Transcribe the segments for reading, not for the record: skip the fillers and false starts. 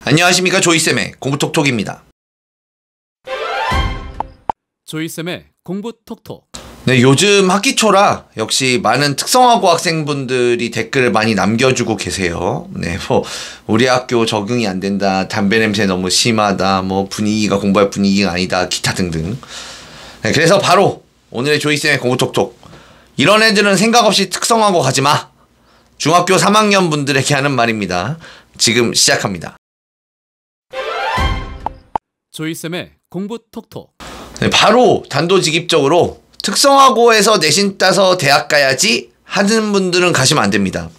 안녕하십니까, 조이쌤의 공부톡톡입니다. 조이쌤의 공부톡톡. 네, 요즘 학기초라 역시 많은 특성화고 학생분들이 댓글을 많이 남겨주고 계세요. 네, 우리 학교 적응이 안 된다, 담배 냄새 너무 심하다, 분위기가 공부할 분위기가 아니다, 기타 등등. 네, 그래서 바로 오늘의 조이쌤의 공부톡톡. 이런 애들은 생각 없이 특성화고 가지 마. 중학교 3학년 분들에게 하는 말입니다. 지금 시작합니다. 조이쌤의 공부톡톡. 네, 바로 단도직입적으로 특성화고에서 내신 따서 대학 가야지 하는 분들은 가시면 안 됩니다.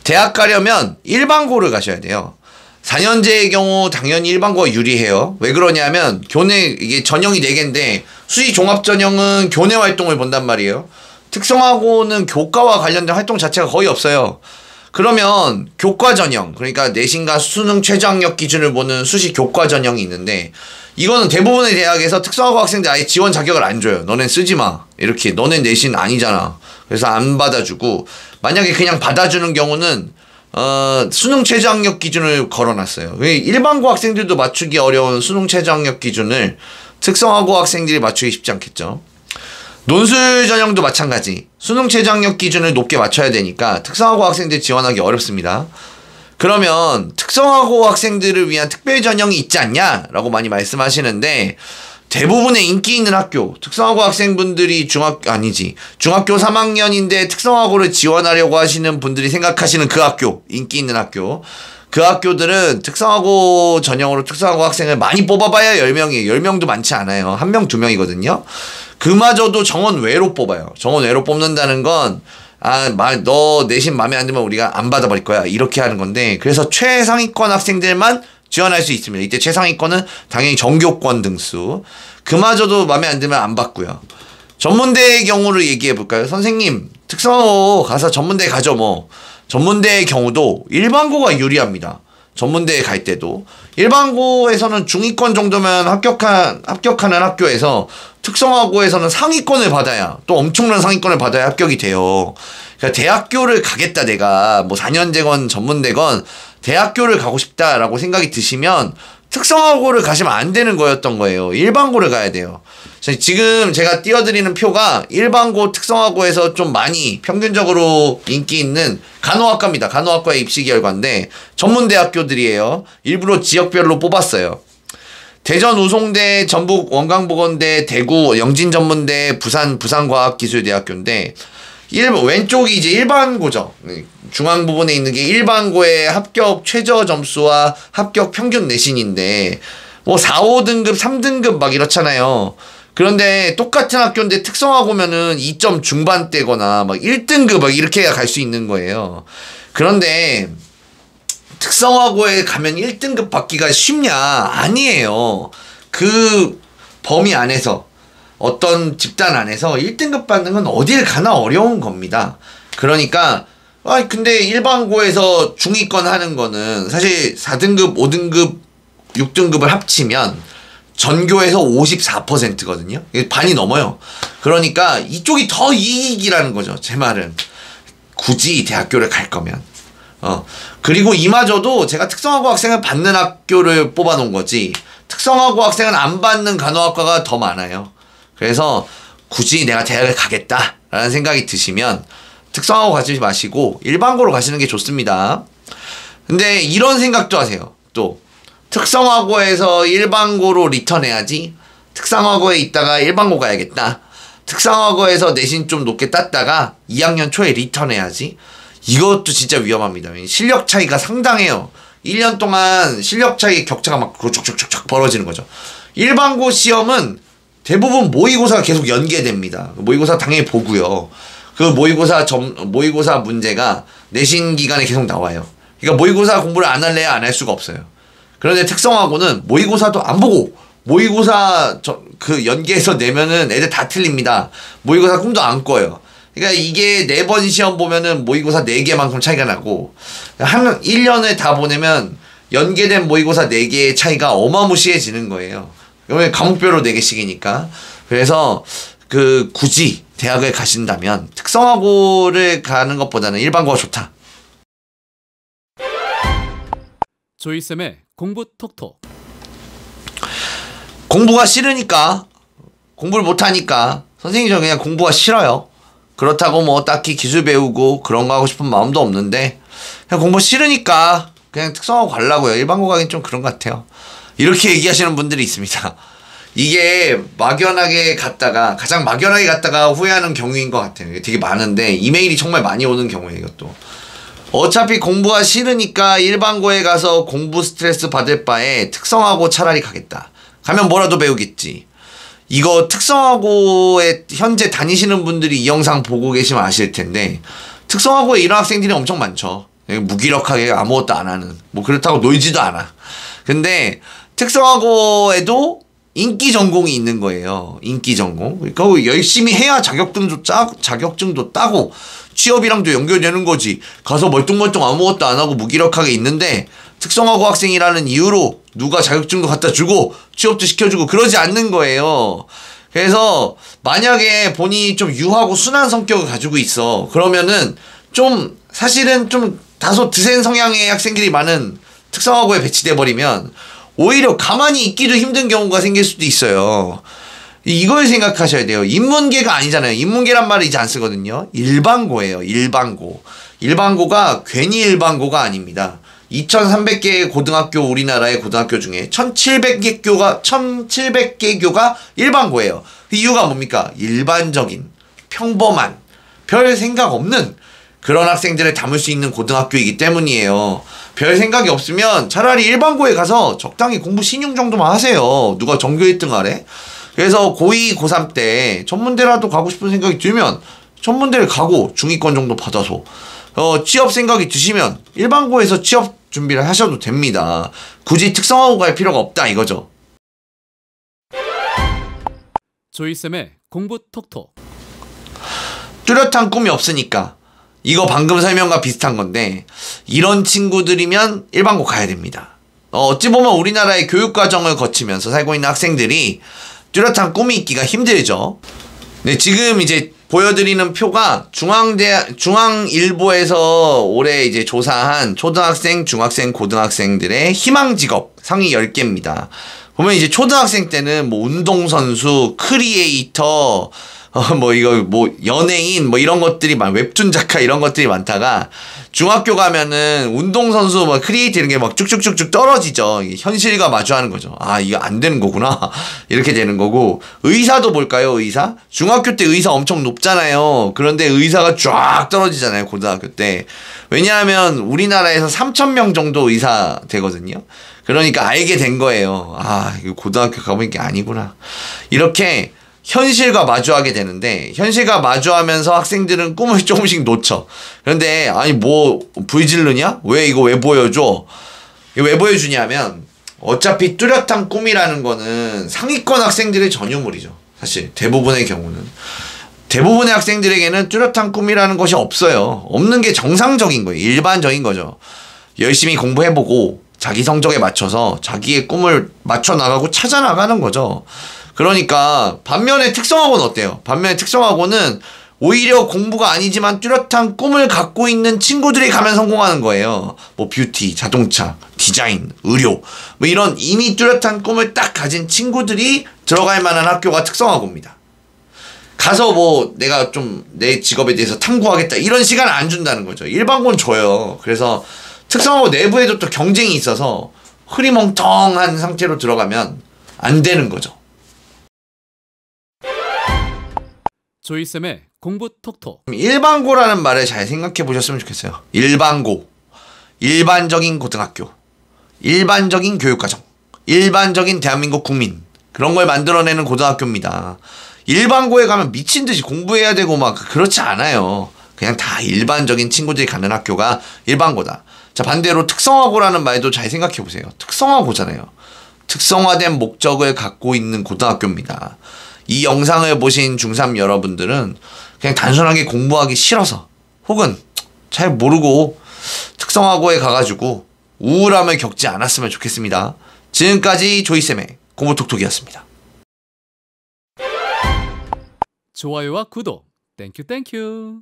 대학 가려면 일반고를 가셔야 돼요. 4년제의 경우 당연히 일반고가 유리해요. 왜 그러냐면 교내 이게 전형이 4개인데 수시 종합 전형은 교내 활동을 본단 말이에요. 특성화고는 교과와 관련된 활동 자체가 거의 없어요. 그러면 교과 전형, 그러니까 내신과 수능 최저학력 기준을 보는 수시 교과 전형이 있는데, 이거는 대부분의 대학에서 특성화고 학생들 아예 지원 자격을 안 줘요. 너넨 쓰지 마. 이렇게 너넨 내신 아니잖아. 그래서 안 받아주고, 만약에 그냥 받아주는 경우는 수능 최저학력 기준을 걸어놨어요. 일반고 학생들도 맞추기 어려운 수능 최저학력 기준을 특성화고 학생들이 맞추기 쉽지 않겠죠. 논술 전형도 마찬가지. 수능 최저학력 기준을 높게 맞춰야 되니까 특성화고 학생들 지원하기 어렵습니다. 그러면 특성화고 학생들을 위한 특별 전형이 있지 않냐? 라고 많이 말씀하시는데, 대부분의 인기 있는 학교, 특성화고 학생분들이 중학교 3학년인데 특성화고를 지원하려고 하시는 분들이 생각하시는 그 학교, 인기 있는 학교, 그 학교들은 특성화고 전형으로 특성화고 학생을 많이 뽑아봐야 10명이에요. 10명도 많지 않아요. 1명, 2명이거든요. 그마저도 정원 외로 뽑아요. 정원 외로 뽑는다는 건, 너 내신 마음에 안 들면 우리가 안 받아버릴 거야. 이렇게 하는 건데, 그래서 최상위권 학생들만 지원할 수 있습니다. 이때 최상위권은 당연히 전교권 등수. 그마저도 마음에 안 들면 안 받고요. 전문대의 경우를 얘기해 볼까요? 선생님, 특성화고 가서 전문대 가죠, 전문대의 경우도 일반고가 유리합니다. 전문대에 갈 때도. 일반고에서는 중위권 정도면 합격하는 학교에서 특성화고에서는 상위권을 받아야, 또 엄청난 상위권을 받아야 합격이 돼요. 그러니까 대학교를 가겠다, 내가 4년제건 전문대건 대학교를 가고 싶다라고 생각이 드시면 특성화고를 가시면 안 되는 거였던 거예요. 일반고를 가야 돼요. 지금 제가 띄워드리는 표가 일반고 특성화고에서 좀 많이 평균적으로 인기 있는 간호학과입니다. 간호학과의 입시 결과인데 전문대학교들이에요. 일부러 지역별로 뽑았어요. 대전 우송대, 전북 원광보건대, 대구 영진전문대, 부산과학기술대학교인데, 왼쪽이 이제 일반고죠. 중앙 부분에 있는 게 일반고의 합격 최저 점수와 합격 평균 내신인데, 4, 5등급, 3등급 막 이렇잖아요. 그런데 똑같은 학교인데 특성화고면은 2점 중반대거나 1등급 이렇게 갈 수 있는 거예요. 그런데 특성화고에 가면 1등급 받기가 쉽냐? 아니에요. 그 범위 안에서, 어떤 집단 안에서 1등급 받는 건 어딜 가나 어려운 겁니다. 그러니까 근데 일반고에서 중위권 하는 거는 사실 4등급, 5등급, 6등급을 합치면 전교에서 54%거든요. 반이 넘어요. 그러니까 이쪽이 더 이익이라는 거죠. 제 말은. 굳이 대학교를 갈 거면. 그리고 이마저도 제가 특성화고 학생을 받는 학교를 뽑아놓은 거지, 특성화고 학생은 안 받는 간호학과가 더 많아요. 그래서 굳이 내가 대학을 가겠다라는 생각이 드시면 특성화고 가지 마시고 일반고로 가시는 게 좋습니다. 근데 이런 생각도 하세요. 또 특성화고에서 일반고로 리턴해야지, 특성화고에 있다가 일반고 가야겠다, 특성화고에서 내신 좀 높게 땄다가 2학년 초에 리턴해야지. 이것도 진짜 위험합니다. 실력 차이가 상당해요. 1년 동안 실력 차이 격차가 막 쫙쫙쫙 벌어지는 거죠. 일반고 시험은 대부분 모의고사가 계속 연계됩니다. 모의고사 당연히 보고요. 그 모의고사 문제가 내신 기간에 계속 나와요. 그러니까 모의고사 공부를 안 할래야 안 할 수가 없어요. 그런데 특성화고는 모의고사도 안 보고 모의고사 그 연계해서 내면은 애들 다 틀립니다. 모의고사 꿈도 안 꿔요. 그러니까 이게 4번 시험 보면은 모의고사 4개만큼 차이가 나고, 1년을 다 보내면 연계된 모의고사 4개의 차이가 어마무시해지는 거예요. 왜냐면 과목별로 4개씩이니까. 그래서 굳이 대학을 가신다면 특성화고를 가는 것보다는 일반고가 좋다. 조이쌤의 공부 톡톡. 공부가 싫으니까, 공부를 못하니까 선생님이 저 그냥 공부가 싫어요. 그렇다고 뭐 딱히 기술 배우고 그런 거 하고 싶은 마음도 없는데 그냥 공부 싫으니까 그냥 특성화고 가려고요. 일반고 가긴 좀 그런 것 같아요. 이렇게 얘기하시는 분들이 있습니다. 이게 막연하게 갔다가, 가장 막연하게 갔다가 후회하는 경우인 것 같아요. 되게 많은데 이메일이 정말 많이 오는 경우예요. 이것도 어차피 공부가 싫으니까 일반고에 가서 공부 스트레스 받을 바에 특성화고 차라리 가겠다. 가면 뭐라도 배우겠지. 이거 특성화고에 현재 다니시는 분들이 이 영상 보고 계시면 아실 텐데 특성화고에 이런 학생들이 엄청 많죠. 무기력하게 아무것도 안 하는, 뭐 그렇다고 놀지도 않아. 근데 특성화고에도 인기 전공이 있는 거예요. 인기 전공. 그러니까 열심히 해야 자격증도 따고 취업이랑도 연결되는 거지. 가서 멀뚱멀뚱 아무것도 안 하고 무기력하게 있는데 특성화고 학생이라는 이유로 누가 자격증도 갖다 주고 취업도 시켜주고 그러지 않는 거예요. 그래서 만약에 본인이 좀 유하고 순한 성격을 가지고 있어. 그러면은 좀 사실은 좀 다소 드센 성향의 학생들이 많은 특성화고에 배치돼 버리면 오히려 가만히 있기도 힘든 경우가 생길 수도 있어요. 이걸 생각하셔야 돼요. 인문계가 아니잖아요. 인문계란 말을 이제 안 쓰거든요. 일반고예요. 일반고. 일반고가 괜히 일반고가 아닙니다. 2,300개의 고등학교, 우리나라의 고등학교 중에 1,700개 교가 일반고예요. 그 이유가 뭡니까? 일반적인, 평범한, 별 생각 없는 그런 학생들을 담을 수 있는 고등학교이기 때문이에요. 별 생각이 없으면 차라리 일반고에 가서 적당히 공부 신용 정도만 하세요. 누가 전교 1등 하래? 그래서 고2, 고3 때 전문대라도 가고 싶은 생각이 들면 전문대를 가고 중위권 정도 받아서 취업 생각이 드시면 일반고에서 취업 준비를 하셔도 됩니다. 굳이 특성화고 갈 필요가 없다 이거죠. 조이쌤의 공부 톡톡. 뚜렷한 꿈이 없으니까 이거 방금 설명과 비슷한 건데 이런 친구들이면 일반고 가야 됩니다. 어찌 보면 우리나라의 교육과정을 거치면서 살고 있는 학생들이 뚜렷한 꿈이 있기가 힘들죠. 네, 지금 이제 보여드리는 표가 중앙일보에서 올해 이제 조사한 초등학생, 중학생, 고등학생들의 희망 직업 상위 10개입니다. 보면 이제 초등학생 때는 뭐 운동선수, 크리에이터, 연예인, 이런 것들이 웹툰 작가 이런 것들이 많다가 중학교 가면은 운동선수, 크리에이터 이런 게 막 쭉쭉쭉쭉 떨어지죠. 현실과 마주하는 거죠. 아, 이거 안 되는 거구나. 이렇게 되는 거고. 의사도 볼까요, 의사? 중학교 때 의사 엄청 높잖아요. 그런데 의사가 쫙 떨어지잖아요, 고등학교 때. 왜냐하면 우리나라에서 3,000명 정도 의사 되거든요. 그러니까 알게 된 거예요. 아, 이거 고등학교 가보니까 이게 아니구나. 이렇게 현실과 마주하게 되는데 현실과 마주하면서 학생들은 꿈을 조금씩 놓쳐. 그런데 아니 불질르냐? 이거 왜 보여줘? 이거 왜 보여주냐면 어차피 뚜렷한 꿈이라는 거는 상위권 학생들의 전유물이죠. 사실 대부분의 경우는. 대부분의 학생들에게는 뚜렷한 꿈이라는 것이 없어요. 없는 게 정상적인 거예요. 일반적인 거죠. 열심히 공부해보고 자기 성적에 맞춰서 자기의 꿈을 맞춰 나가고 찾아 나가는 거죠. 그러니까 반면에 특성화고는 어때요? 반면에 특성화고는 오히려 공부가 아니지만 뚜렷한 꿈을 갖고 있는 친구들이 가면 성공하는 거예요. 뷰티, 자동차, 디자인, 의료 이런 이미 뚜렷한 꿈을 딱 가진 친구들이 들어갈 만한 학교가 특성화고입니다. 가서 내가 좀 내 직업에 대해서 탐구하겠다 이런 시간을 안 준다는 거죠. 일반고는 줘요. 그래서 특성화고 내부에도 또 경쟁이 있어서 흐리멍텅한 상태로 들어가면 안 되는 거죠. 조이쌤의 공부 톡톡. 일반고라는 말을 잘 생각해 보셨으면 좋겠어요. 일반고, 일반적인 고등학교, 일반적인 교육과정, 일반적인 대한민국 국민 그런 걸 만들어내는 고등학교입니다. 일반고에 가면 미친 듯이 공부해야 되고 그렇지 않아요. 그냥 다 일반적인 친구들이 가는 학교가 일반고다. 자, 반대로 특성화고라는 말도 잘 생각해 보세요. 특성화고잖아요. 특성화된 목적을 갖고 있는 고등학교입니다. 이 영상을 보신 중3 여러분들은 그냥 단순하게 공부하기 싫어서 혹은 잘 모르고 특성화고에 가가지고 우울함을 겪지 않았으면 좋겠습니다. 지금까지 조이쌤의 공부톡톡이었습니다. 좋아요와 구독 땡큐.